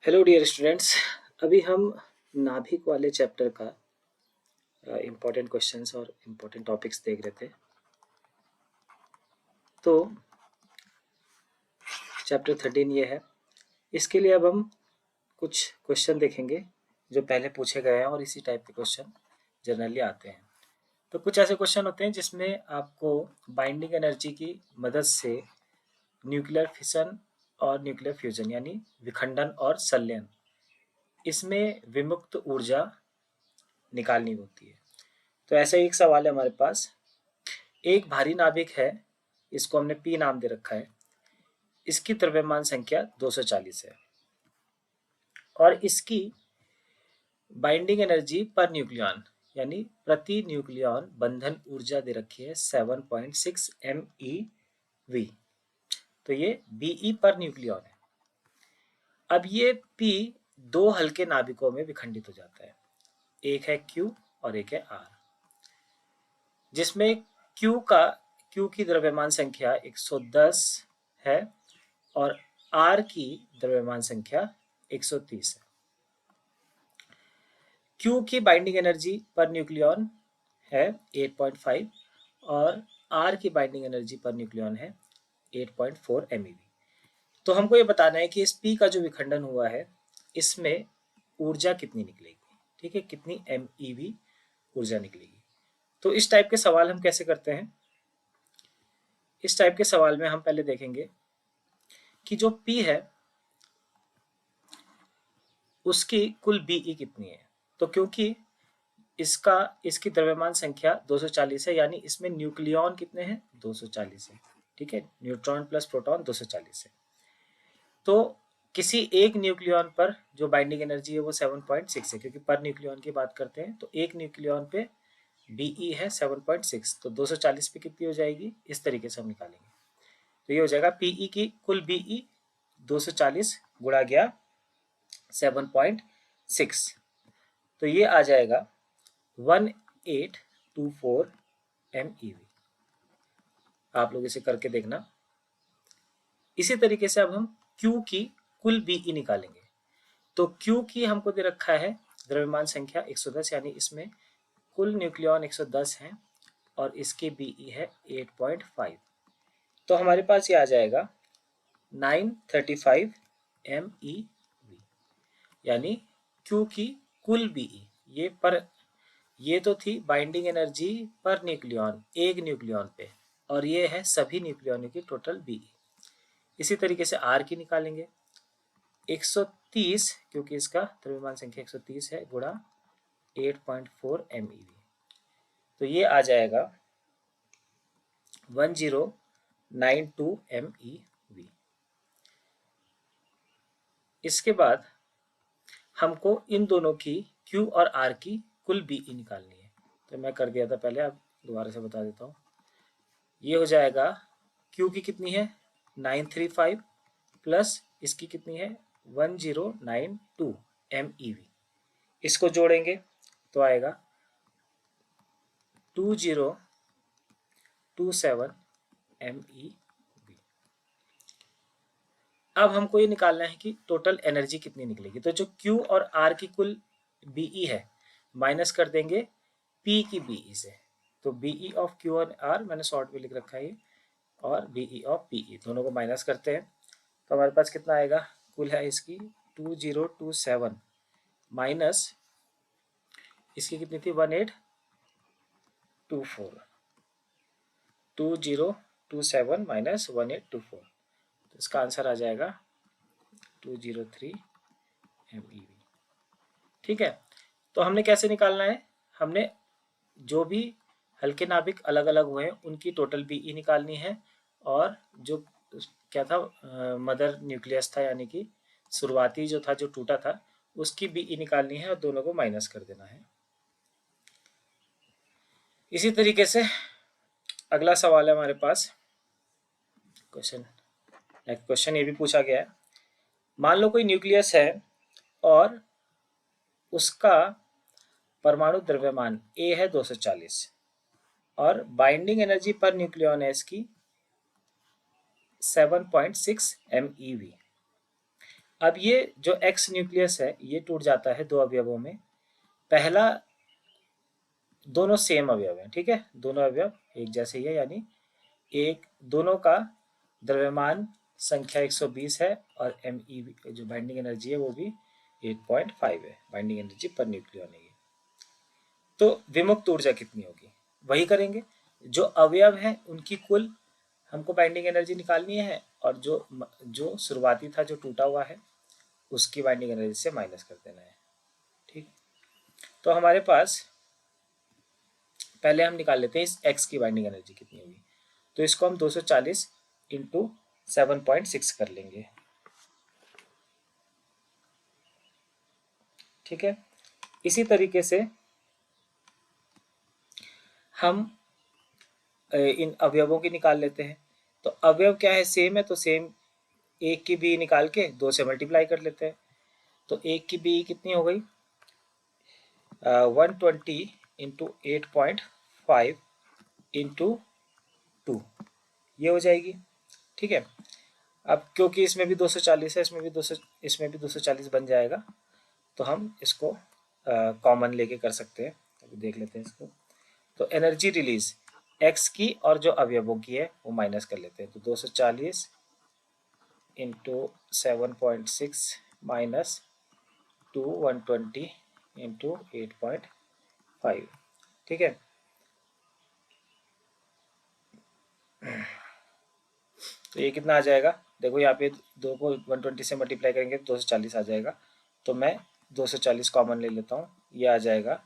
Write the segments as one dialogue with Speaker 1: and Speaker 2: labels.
Speaker 1: Hello dear students. अभी हम नाभिक वाले चैप्टर का इम्पोर्टेंट क्वेश्चंस और इम्पोर्टेंट टॉपिक्स देख रहे थे। तो चैप्टर 13 ये है। इसके लिए अब हम कुछ क्वेश्चन देखेंगे जो पहले पूछे गए हैं और इसी टाइप के क्वेश्चन जनरली आते हैं। तो कुछ ऐसे क्वेश्चन होते हैं जिसमें आपको बाइंडिंग एनर्जी की मदद से न्यूक्लियर फिशन और न्यूक्लियर फ्यूजन यानी विखंडन और संलयन, इसमें विमुक्त ऊर्जा निकालनी होती है। तो ऐसा एक सवाल है हमारे पास। एक भारी नाभिक है, इसको हमने पी नाम दे रखा है। इसकी द्रव्यमान संख्या 240 है और इसकी बाइंडिंग एनर्जी पर न्यूक्लियॉन यानी प्रति न्यूक्लियॉन बंधन ऊर्जा दे रखी है 7.6 MeV। तो ये Be पर न्यूक्लियॉन है। अब ये P दो हल्के नाभिकों में विखंडित हो जाता है, एक है Q और एक है R, जिसमें Q की द्रव्यमान संख्या 110 है और R की द्रव्यमान संख्या 130 है। Q की बाइंडिंग एनर्जी पर न्यूक्लियॉन है 8.5 और R की बाइंडिंग एनर्जी पर न्यूक्लियॉन है 8.4 MeV। तो हमको ये बताना है कि इस P का जो विखंडन हुआ है इसमें ऊर्जा कितनी निकलेगी, ठीक है, कितनी MeV ऊर्जा निकलेगी। तो इस टाइप के सवाल हम कैसे करते हैं। इस टाइप के सवाल में हम पहले देखेंगे कि जो P है उसकी कुल Be कितनी है। तो क्योंकि इसकी द्रव्यमान संख्या 240 है यानी इसमें न्यूक्लियॉन कितने हैं, 240 है, ठीक है, न्यूट्रॉन प्लस प्रोटॉन 240 है। तो किसी एक न्यूक्लियॉन पर जो बाइंडिंग एनर्जी है वो 7.6 है, क्योंकि पर न्यूक्लियॉन की बात करते हैं। तो एक न्यूक्लियॉन पे Be है 7.6, तो 240 पे कितनी हो जाएगी, इस तरीके से हम निकालेंगे। तो ये हो जाएगा Pe की कुल Be 240 गुणा गया 7.6, तो ये आ जाएगा 1824 MeV। आप लोग इसे करके देखना। इसी तरीके से अब हम Q की कुल Be निकालेंगे। तो Q की हमको दे रखा है द्रव्यमान संख्या 110 यानी इसमें कुल न्यूक्लियॉन 110 हैं और इसकी Be है 8.5। तो हमारे पास ये आ जाएगा 935 MeV यानी Q की कुल Be। ये तो थी बाइंडिंग एनर्जी पर न्यूक्लियॉन एक न्यूक्लियॉन पे, और ये है सभी न्यूक्लियॉनों की टोटल Be। इसी तरीके से R की निकालेंगे 130, क्योंकि इसका द्रव्यमान संख्या 130 है, गुणा 8.4 MeV। तो ये आ जाएगा 1092 MeV। इसके बाद हमको इन दोनों की Q और R की कुल Be निकालनी है। तो मैं कर दिया था पहले, अब दोबारा से बता देता हूँ। ये हो जाएगा Q की कितनी है 935 प्लस इसकी कितनी है 1092 MeV। इसको जोड़ेंगे तो आएगा 2027 MeV। अब हमको ये निकालना है कि टोटल एनर्जी कितनी निकलेगी। तो जो Q और R की कुल Be है माइनस कर देंगे P की Be से। तो Be ऑफ Q और R मैंने शॉर्ट में लिख रखा है ये, और Be ऑफ Pe दोनों को माइनस करते हैं तो हमारे पास कितना आएगा, कुल है इसकी 2027 माइनस इसकी कितनी थी 1824, 2027 माइनस 1824, तो इसका आंसर आ जाएगा 203 MeV। ठीक है, तो हमने कैसे निकालना है, हमने जो भी हल्के नाभिक अलग अलग हुए हैं उनकी टोटल Be निकालनी है, और जो क्या था मदर न्यूक्लियस था यानी कि शुरुआती जो था जो टूटा था उसकी Be निकालनी है और दोनों को माइनस कर देना है। इसी तरीके से अगला सवाल है हमारे पास। क्वेश्चन ये भी पूछा गया है। मान लो कोई न्यूक्लियस है और उसका परमाणु द्रव्यमान A है 240 और बाइंडिंग एनर्जी पर न्यूक्लियॉन है इसकी 7.6 MeV। अब ये जो एक्स न्यूक्लियस है ये टूट जाता है दो अवयवों में। पहला, दोनों सेम अवयव है, ठीक है, दोनों अवयव एक जैसे ही है, यानी एक दोनों का द्रव्यमान संख्या 120 है और MeV जो बाइंडिंग एनर्जी है वो भी 8.5 है, बाइंडिंग एनर्जी पर न्यूक्लियन है। तो विमुक्त ऊर्जा कितनी होगी वही करेंगे। जो अवयव है उनकी कुल हमको बाइंडिंग एनर्जी निकालनी है, और जो शुरुआती था जो टूटा हुआ है उसकी बाइंडिंग एनर्जी से माइनस कर देना है। ठीक, तो हमारे पास पहले हम निकाल लेते हैं इस x की बाइंडिंग एनर्जी कितनी होगी। तो इसको हम 240 इंटू 7.6 कर लेंगे। ठीक है, इसी तरीके से हम इन अवयवों की निकाल लेते हैं। तो अवयव क्या है, सेम है, तो सेम एक की बी निकाल के 2 से मल्टीप्लाई कर लेते हैं। तो एक की बी कितनी हो गई, 120 इंटू 8.5 इंटू 2, ये हो जाएगी। ठीक है, अब क्योंकि इसमें भी 240 है, इसमें भी 240 बन जाएगा, तो हम इसको कॉमन लेके कर सकते हैं। अभी देख लेते हैं इसको। तो एनर्जी रिलीज एक्स की और जो अवयवों की है वो माइनस कर लेते हैं। तो 240 इंटू 7.6 माइनस 120 इंटू 8.5। ठीक है, तो ये कितना आ जाएगा, देखो यहाँ पे 2 को 120 से मल्टीप्लाई करेंगे तो 240 आ जाएगा। तो मैं 240 कॉमन ले लेता हूँ, ये आ जाएगा,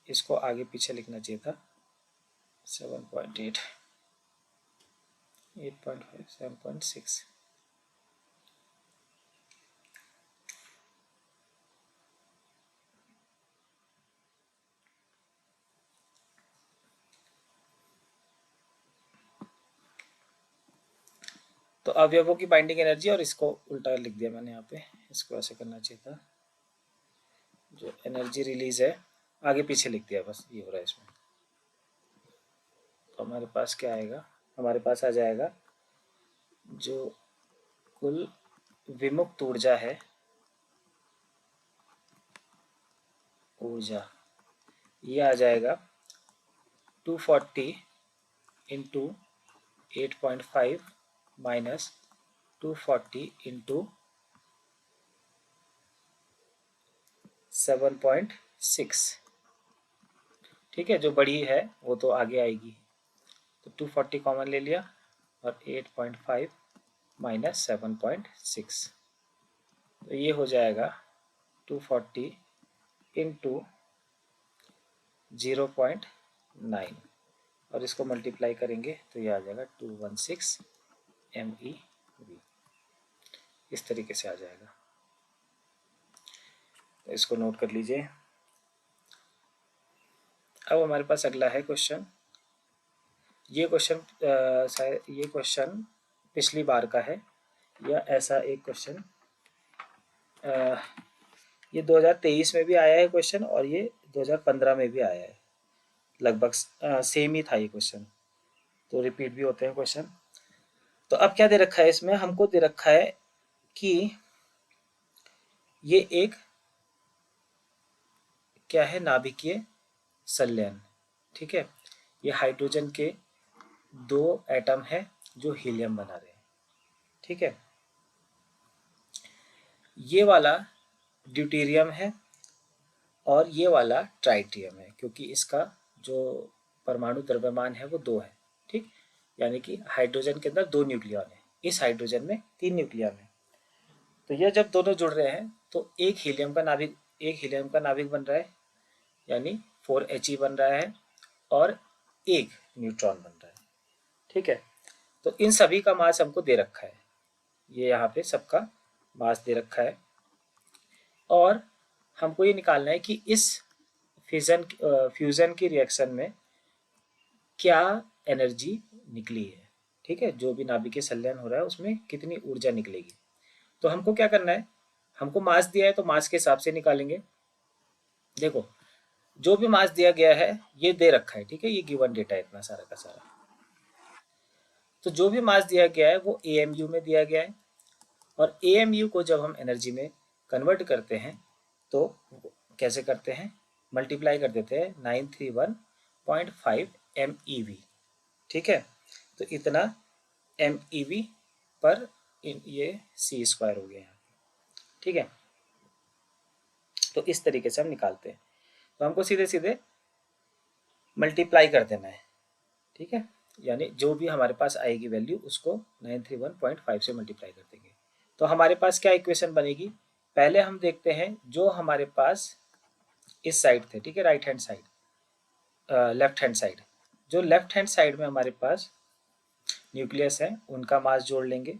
Speaker 1: इसको आगे पीछे लिखना चाहिए था, 7.8, 8.5, 7.6। तो अवयवों की बाइंडिंग एनर्जी, और इसको उल्टा लिख दिया मैंने यहाँ पे, इसको ऐसे करना चाहिए था, जो एनर्जी रिलीज है आगे पीछे लिख दिया, बस ये हो रहा है इसमें। तो हमारे पास क्या आएगा, हमारे पास आ जाएगा जो कुल विमुक्त ऊर्जा है, ये आ जाएगा 240 इंटू 8.5 माइनस 240 इंटू 7.6। ठीक है, जो बड़ी है वो तो आगे आएगी, तो 240 कॉमन ले लिया और 8.5 माइनस 7.6, तो ये हो जाएगा 240 इंटू 0.9, और इसको मल्टीप्लाई करेंगे तो ये आ जाएगा 216 MeV, इस तरीके से आ जाएगा। तो इसको नोट कर लीजिए। अब हमारे पास अगला है क्वेश्चन। ये क्वेश्चन पिछली बार का है, या ऐसा एक क्वेश्चन ये 2023 में भी आया है क्वेश्चन, और ये 2015 में भी आया है, लगभग सेम ही था ये क्वेश्चन, तो रिपीट भी होते हैं क्वेश्चन। तो अब क्या दे रखा है इसमें, हमको दे रखा है कि ये एक क्या है, नाभिकीय संलयन। ठीक है, ये हाइड्रोजन के 2 एटम है जो हीलियम बना रहे हैं। ठीक है, ये वाला ड्यूटेरियम है और ये वाला ट्राइटियम है, क्योंकि इसका जो परमाणु द्रव्यमान है वो 2 है। ठीक, यानी कि हाइड्रोजन के अंदर 2 न्यूक्लियन है, इस हाइड्रोजन में 3 न्यूक्लियन है। तो यह जब दोनों जुड़ रहे हैं तो एक हीलियम का नाभिक बन रहा है, यानी 4He बन रहा है, और एक न्यूट्रॉन बन रहा है। ठीक है, तो इन सभी का मास हमको दे रखा है, ये यहाँ पे सबका मास दे रखा है, और हमको ये निकालना है कि इस फ्यूजन की रिएक्शन में क्या एनर्जी निकली है। ठीक है, जो भी नाभिकीय संलयन हो रहा है उसमें कितनी ऊर्जा निकलेगी। तो हमको क्या करना है, हमको मास दिया है तो मास के हिसाब से निकालेंगे। देखो, जो भी मास दिया गया है ये दे रखा है, ठीक है, ये गिवन डेटा है इतना सारा का सारा। तो जो भी मास दिया गया है वो AMU में दिया गया है, और AMU को जब हम एनर्जी में कन्वर्ट करते हैं तो कैसे करते हैं, मल्टीप्लाई कर देते हैं 931.5 MeV। ठीक है, तो इतना MeV पर ये C² हो गया यहाँ। ठीक है, तो इस तरीके से हम निकालते हैं। तो हमको सीधे सीधे मल्टीप्लाई कर देना है। ठीक है, यानी जो भी हमारे पास आएगी वैल्यू उसको 931.5 से मल्टीप्लाई कर देंगे। तो हमारे पास क्या इक्वेशन बनेगी, पहले हम देखते हैं जो हमारे पास इस साइड थे, ठीक है, right hand side, left hand side, जो लेफ्ट हैंड साइड में हमारे पास न्यूक्लियस है उनका मास जोड़ लेंगे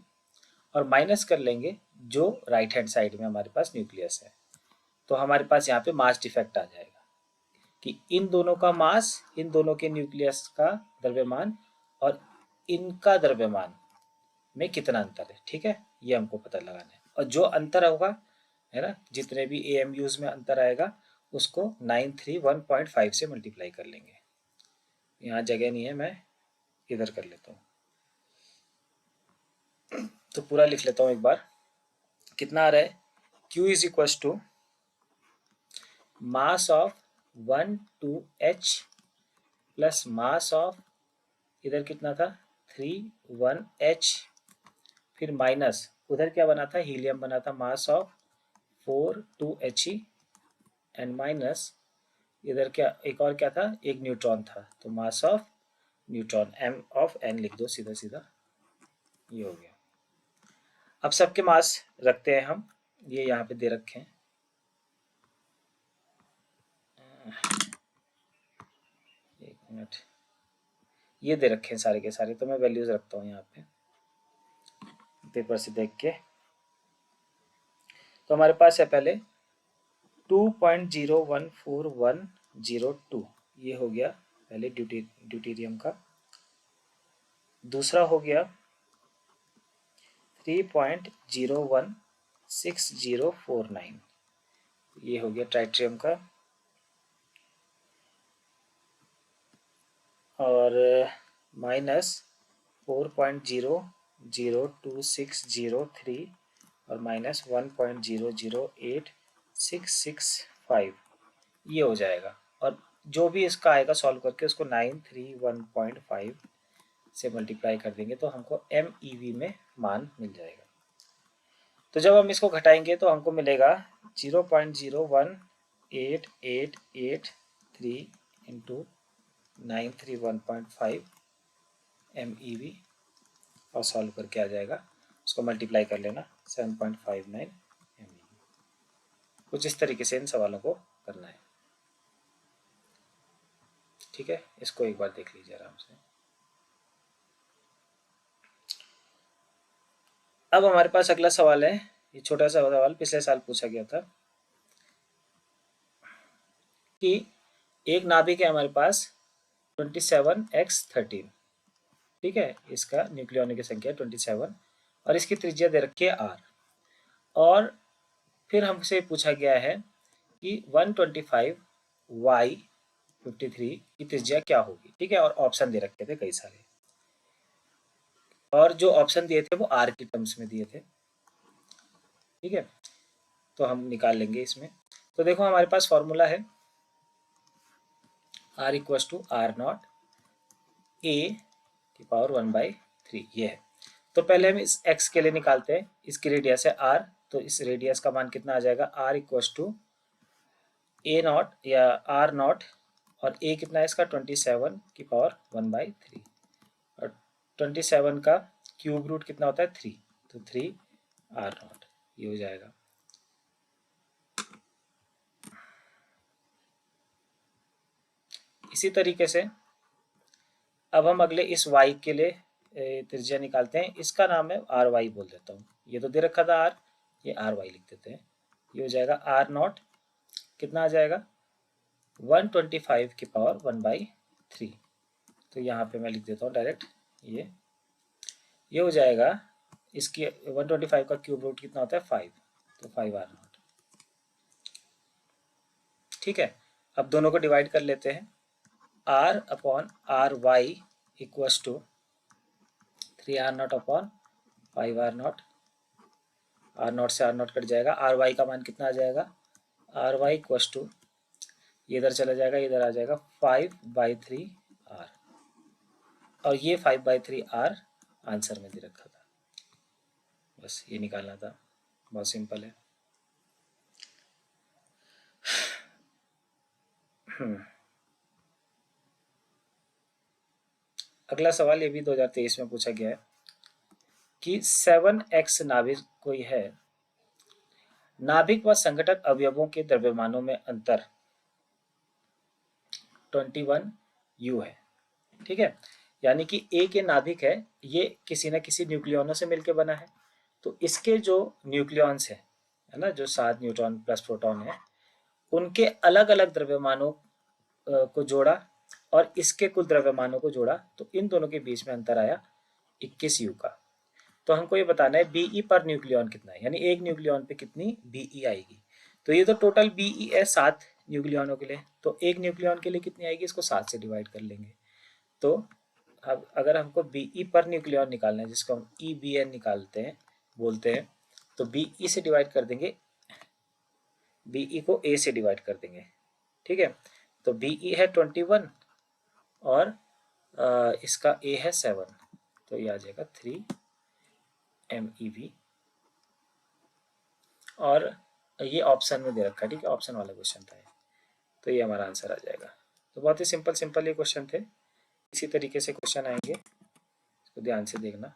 Speaker 1: और माइनस कर लेंगे जो राइट हैंड साइड में हमारे पास न्यूक्लियस है। तो हमारे पास यहाँ पे मास डिफेक्ट आ जाएगा कि इन दोनों का मास, इन दोनों के न्यूक्लियस का द्रव्यमान और इनका द्रव्यमान में कितना अंतर है। ठीक है, ये हमको पता लगाना है, और जो अंतर होगा है ना, जितने भी AMUs में अंतर आएगा उसको 931.5 से मल्टीप्लाई कर लेंगे। यहाँ जगह नहीं है, मैं इधर कर लेता हूँ, तो पूरा लिख लेता हूँ एक बार। कितना आ रहा है, Q is equal to mass of 12H plus mass of, इधर कितना था 31H, फिर माइनस उधर क्या बना था, हीलियम बना था, mass of 42He, and minus इधर क्या, एक और क्या था, एक न्यूट्रॉन था, तो mass of neutron M of N लिख दो सीधा सीधा, ये हो गया। अब सबके मास रखते हैं हम, ये यहाँ पे दे रखे हैं, एक मिनट, ये दे रखे हैं सारे के सारे, तो मैं वैल्यूज रखता हूँ यहाँ पे पेपर से देख के। तो हमारे पास है पहले 2.014102, ये हो गया पहले ड्यूटेरियम का। दूसरा हो गया 3.016049, ये हो गया ट्राइट्रियम का। और माइनस 4.002603 और माइनस 1.008665, ये हो जाएगा। और जो भी इसका आएगा सॉल्व करके उसको 931.5 से मल्टीप्लाई कर देंगे तो हमको MeV में मान मिल जाएगा। तो जब हम इसको घटाएंगे तो हमको मिलेगा 0.0188883 इंटू 931.5 MeV, और सॉल्व करके आ जाएगा, उसको मल्टीप्लाई कर लेना 7.59 MeV। कुछ इस तरीके से इन सवालों को करना है। ठीक है, इसको एक बार देख लीजिए आराम से। अब हमारे पास अगला सवाल है, ये छोटा सा सवाल पिछले साल पूछा गया था कि एक नाभिक है हमारे पास 27x13, ठीक है, इसका न्यूक्लियॉनों की संख्या 27 और इसकी त्रिज्या दे रखी है r, और फिर हमसे पूछा गया है कि 125y53 की त्रिज्या क्या होगी। ठीक है, और ऑप्शन दे रखे थे कई सारे, और जो ऑप्शन दिए थे वो r की टर्म्स में दिए थे। ठीक है, तो हम निकाल लेंगे इसमें। तो देखो हमारे पास फॉर्मूला है r equals to r0 a की पावर 1/3, ये है। तो पहले हम इस x के लिए निकालते हैं, इसकी रेडियस है r, तो इस रेडियस का मान कितना आ जाएगा, r इक्वल्स टू a0 या r0, और a कितना है इसका 27 की पावर 1/3, और 27 का क्यूब रूट कितना होता है 3, तो 3r0, ये हो जाएगा। इसी तरीके से अब हम अगले इस y के लिए त्रिज्या निकालते हैं, इसका नाम है ry बोल देता हूँ, ये तो दे रखा था r, ये ry लिख देते हैं, ये हो जाएगा r0 कितना आ जाएगा 125 की पावर 1/3, तो यहाँ पे मैं लिख देता हूँ डायरेक्ट, ये हो जाएगा, इसकी 125 का क्यूब रूट कितना होता है 5, तो 5r0। ठीक है, अब दोनों को डिवाइड कर लेते हैं, r upon r y equals to 3r0 upon 5r0, r0 से r0 कट जाएगा, ry का मान कितना आ जाएगा, ry इक्वस टू, ये इधर चला जाएगा, इधर आ जाएगा 5/3r, और ये 5/3r आंसर में दे रखा था। बस ये निकालना था, बहुत सिंपल है। अगला सवाल ये भी 2023 में पूछा गया है कि 7x नाभिक कोई है, नाभिक व संघटक अवयवों के द्रव्यमानों में अंतर 21u है। ठीक है, यानी कि A के नाभिक है, ये किसी न किसी न्यूक्लियनों से मिलकर बना है, तो इसके जो न्यूक्लियॉन्स है ना, जो 7 न्यूट्रॉन प्लस प्रोटॉन है, उनके अलग अलग द्रव्यमानों को जोड़ा और इसके कुल द्रव्यमानों को जोड़ा, तो इन दोनों के बीच में अंतर आया 21u का। तो हमको ये बताना है Be पर न्यूक्लियॉन कितना है, यानी एक न्यूक्लियॉन पे कितनी Be आएगी। तो ये तो टोटल Be है 7 न्यूक्लियॉनों के लिए, तो एक न्यूक्लियॉन के लिए कितनी आएगी, इसको 7 से डिवाइड कर लेंगे। तो अब अगर हमको Be पर न्यूक्लियॉन निकालना है, जिसको हम EBN निकालते हैं बोलते हैं, तो Be से डिवाइड कर देंगे, Be को A से डिवाइड कर देंगे। ठीक है, तो Be है 21 और इसका A है 7, तो ये आ जाएगा 3 MeV, और ये ऑप्शन में दे रखा है। ठीक है, ऑप्शन वाला क्वेश्चन था, तो ये हमारा आंसर आ जाएगा। तो बहुत ही सिंपल ये क्वेश्चन थे, इसी तरीके से क्वेश्चन आएंगे, इसको ध्यान से देखना।